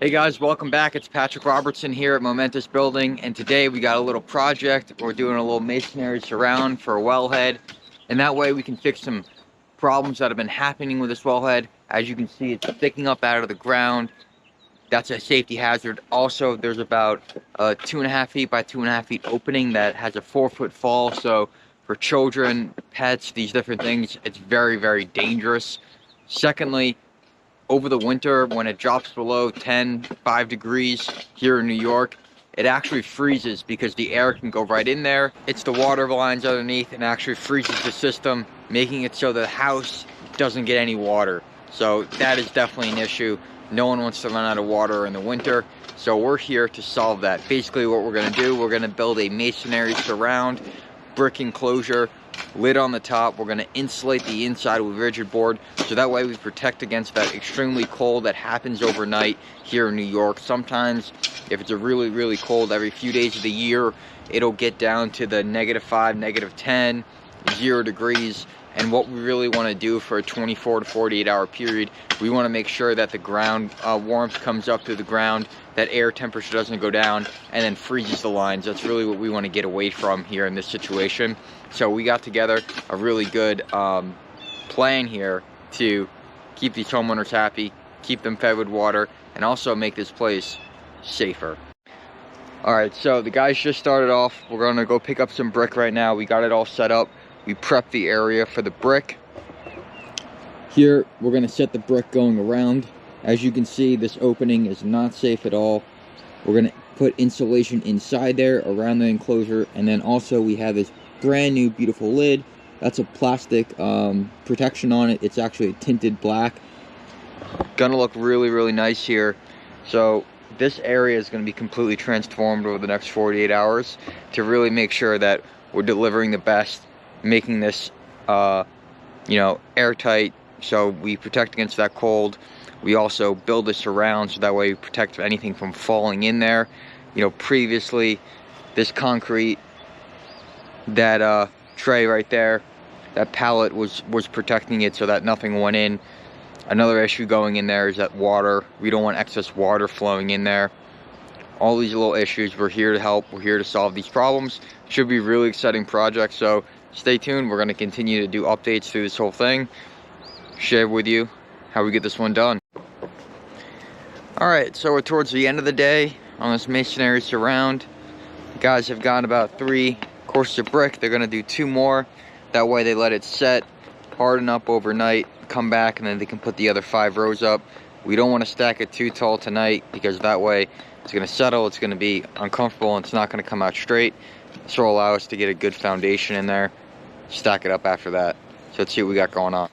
Hey guys, welcome back. It's Patrick Robertson here at Momentous Building, and today we got a little project. We're doing a little masonry surround for a wellhead, and that way we can fix some problems that have been happening with this wellhead. As you can see, it's sticking up out of the ground. That's a safety hazard. Also, there's about a 2.5 feet by 2.5 feet opening that has a 4-foot fall, so for children, pets, these different things, it's very, very dangerous. Secondly, over the winter, when it drops below 5 degrees here in New York, it actually freezes because the air can go right in there. It's the water lines underneath and actually freezes the system, making it so the house doesn't get any water. So that is definitely an issue. No one wants to run out of water in the winter, so we're here to solve that. Basically what we're going to do, we're going to build a masonry surround, brick enclosure, lid on the top. We're going to insulate the inside with rigid board, so that way we protect against that extremely cold that happens overnight here in New York. Sometimes if it's a really, really cold, every few days of the year, it'll get down to the -5, -10, 0 degrees. And what we really want to do for a 24 to 48 hour period, we want to make sure that the ground warmth comes up through the ground, that air temperature doesn't go down, and then freezes the lines. That's really what we want to get away from here in this situation. So we got together a really good plan here to keep these homeowners happy, keep them fed with water, and also make this place safer. Alright, so the guys just started off. We're going to go pick up some brick right now. We got it all set up. We prepped the area for the brick. Here, we're going to set the brick going around. As you can see, this opening is not safe at all. We're going to put insulation inside there around the enclosure, and then also we have this brand new beautiful lid. That's a plastic protection on it. It's actually a tinted black. Gonna look really, really nice here. So this area is going to be completely transformed over the next 48 hours to really make sure that we're delivering the best, making this airtight, so we protect against that cold. We also build this around so that way we protect anything from falling in there. Previously this concrete, that tray right there, that pallet was protecting it so that nothing went in. Another issue going in there is that water, we don't want excess water flowing in there. All these little issues, we're here to help, we're here to solve these problems. Should be a really exciting project, so stay tuned. We're going to continue to do updates through this whole thing, share with you how we get this one done. Alright, so we're towards the end of the day on this masonry surround. The guys have gotten about 3 courses of brick. They're going to do 2 more. That way they let it set, harden up overnight, come back, and then they can put the other 5 rows up. We don't want to stack it too tall tonight because that way it's going to settle, it's going to be uncomfortable, and it's not going to come out straight. This will allow us to get a good foundation in there, stack it up after that. So let's see what we got going on.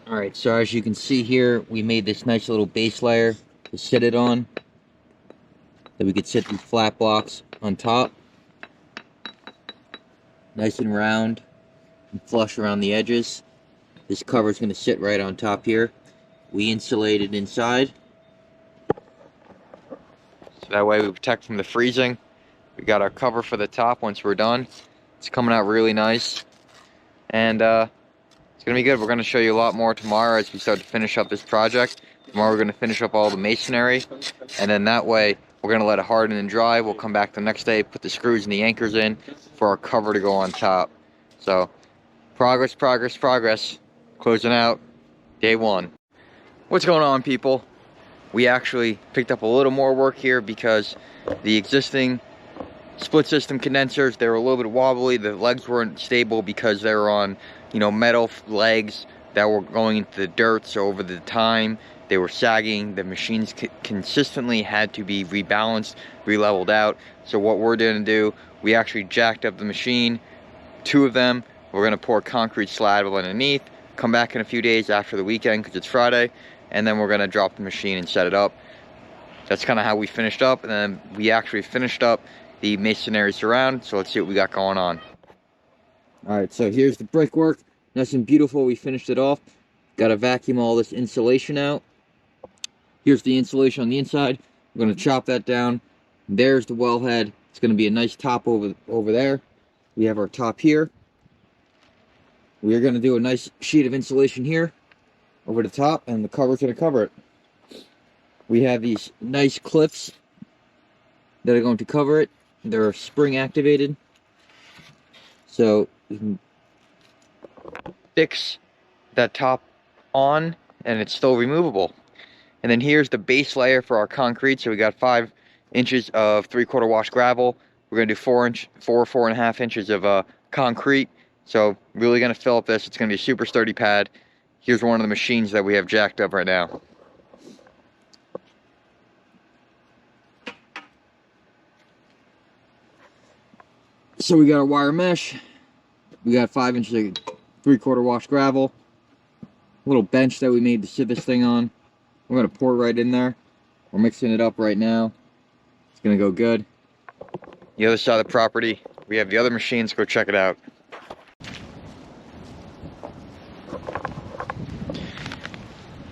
Alright, so as you can see here, we made this nice little base layer to sit it on, that we could sit these flat blocks on top, nice and round and flush around the edges. This cover is going to sit right on top here. We insulate it inside, so that way we protect from the freezing. We got our cover for the top once we're done. It's coming out really nice, and it's going to be good. We're going to show you a lot more tomorrow as we start to finish up this project. Tomorrow we're going to finish up all the masonry, and then that way we're going to let it harden and dry. We'll come back the next day, put the screws and the anchors in for our cover to go on top. So progress, progress, progress. Closing out day 1. What's going on, people? We actually picked up a little more work here because the existing split system condensers, they were a little bit wobbly. The legs weren't stable because they were on metal legs that were going into the dirt, so over the time they were sagging. The machines consistently had to be rebalanced, re-leveled out. So what we're going to do, we actually jacked up the machine, 2 of them. We're going to pour concrete slab underneath, come back in a few days after the weekend because it's Friday, and then we're going to drop the machine and set it up. That's kind of how we finished up, and then we actually finished up the masonry surround. So let's see what we got going on. Alright, so here's the brickwork. Nice and beautiful. We finished it off. Got to vacuum all this insulation out. Here's the insulation on the inside. We're going to chop that down. There's the wellhead. It's going to be a nice top over there. We have our top here. We are going to do a nice sheet of insulation here over the top, and the cover's going to cover it. We have these nice clips that are going to cover it. They're spring activated, so you can fix that top on and it's still removable. And then here's the base layer for our concrete. So we got 5 inches of 3/4 wash gravel. We're gonna do 4.5 inches of concrete. So really gonna fill up this. It's gonna be a super sturdy pad. Here's one of the machines that we have jacked up right now. So we got our wire mesh. We got 5 inches of 3/4 wash gravel. A little bench that we made to sit this thing on. We're gonna pour it right in there. We're mixing it up right now. It's gonna go good. The other side of the property, we have the other machines. Go check it out.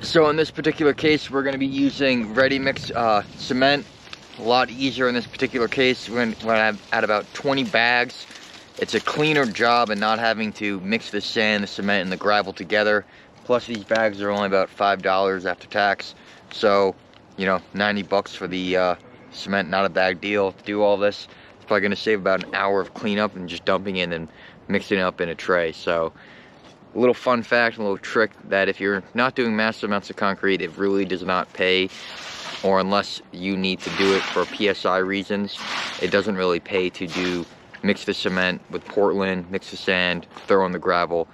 So in this particular case, we're gonna be using ready mix cement. A lot easier in this particular case. We're gonna add about 20 bags. It's a cleaner job and not having to mix the sand, the cement, and the gravel together. Plus these bags are only about $5 after tax. So, you know, 90 bucks for the cement, not a bad deal. To do all this, it's probably gonna save about an hour of cleanup and just dumping it and mixing it up in a tray. So, a little fun fact, a little trick, that if you're not doing massive amounts of concrete, it really does not pay, or unless you need to do it for PSI reasons, it doesn't really pay to mix the cement with Portland, mix the sand, throw in the gravel.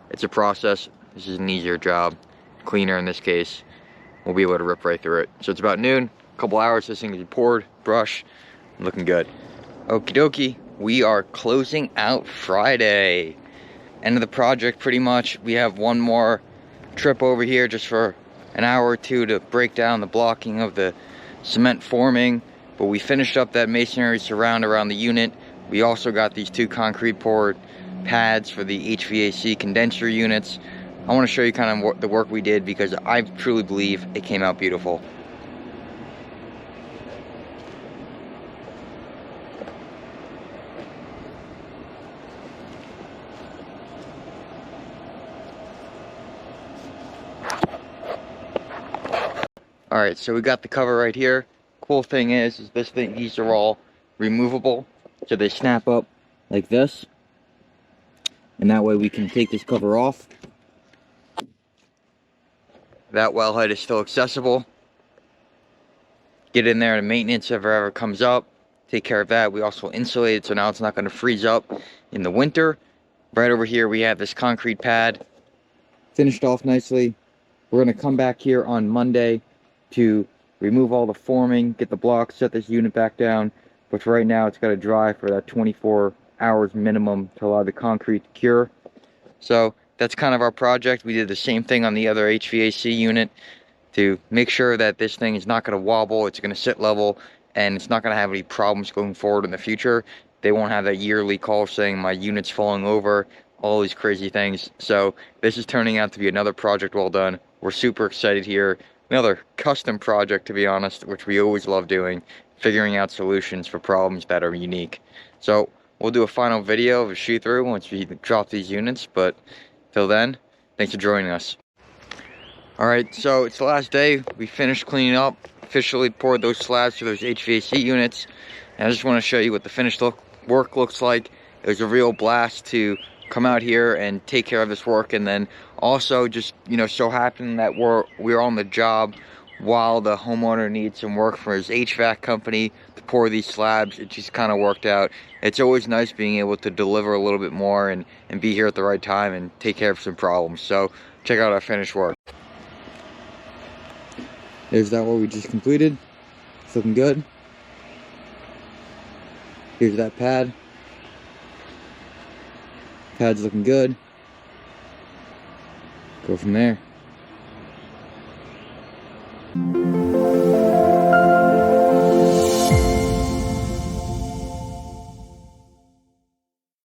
It's a process. This is an easier job, cleaner in this case. We'll be able to rip right through it. So it's about noon, a couple hours, this thing is poured, brush, looking good. Okie dokie, we are closing out Friday. End of the project pretty much. We have one more trip over here just for an hour or two to break down the blocking of the cement forming, but we finished up that masonry surround around the unit. We also got these 2 concrete poured pads for the HVAC condenser units. I want to show you kind of the work we did because I truly believe it came out beautiful. Alright, so we got the cover right here. Cool thing is these are all removable, so they snap up like this, and that way we can take this cover off. That wellhead is still accessible. Get in there to maintenance if it ever comes up. Take care of that. We also insulate it so now it's not going to freeze up in the winter. Right over here we have this concrete pad. Finished off nicely. We're going to come back here on Monday to remove all the forming, get the blocks, set this unit back down. But for right now, it's got to dry for that 24 hours minimum to allow the concrete to cure. So that's kind of our project. We did the same thing on the other HVAC unit to make sure that this thing is not going to wobble, it's going to sit level, and it's not going to have any problems going forward in the future. They won't have that yearly call saying my unit's falling over, all these crazy things. So this is turning out to be another project well done. We're super excited here. Another custom project, to be honest, which we always love doing, figuring out solutions for problems that are unique. So we'll do a final video of a shoot through once we drop these units, but till then, thanks for joining us. Alright, so it's the last day. We finished cleaning up, officially poured those slabs to those HVAC units, and I just want to show you what the finished work looks like. It was a real blast to come out here and take care of this work, and then also just, you know, so happened that we're on the job while the homeowner needs some work for his HVAC company to pour these slabs. It just kind of worked out. It's always nice being able to deliver a little bit more and be here at the right time and take care of some problems. So check out our finished work. There's that what we just completed. It's looking good. Here's that pad. Pad's looking good. Go from there.